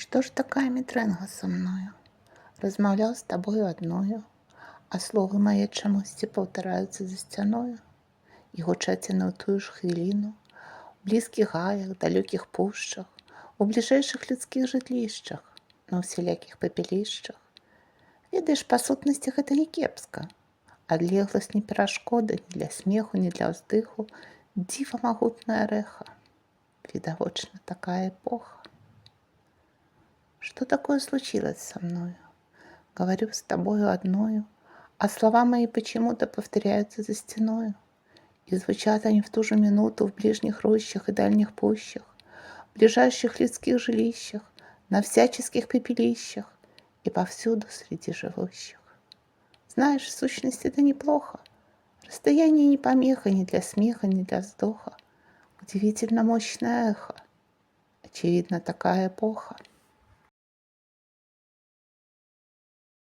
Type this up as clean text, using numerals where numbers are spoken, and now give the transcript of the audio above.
Что ж такая мітрэнга са мною? Размаўляў з табою адною, а словы мае чамусьці паўтараюцца за сцяною і гучаць яны ў тую ж хвіліну, у блізкіх гаях, далёкіх пушчах, у бліжэйшых людскіх жытлішчах, на ўсялякіх папялішчах. Ведаеш, па сутнасці гэта не кепска. Адлегласць не перашкода ні для смеху, ні для ўздыху, дзіва магутнае рэха. Відавочна, такая эпоха. Что такое случилось со мною? Говорю с тобою одною, а слова мои почему-то повторяются за стеною. И звучат они в ту же минуту в ближних рощах и дальних пущах, в ближайших людских жилищах, на всяческих пепелищах и повсюду среди живущих. Знаешь, в сущности, это неплохо. Расстояние не помеха ни для смеха, ни для вздоха. Удивительно мощное эхо. Очевидно, такая эпоха.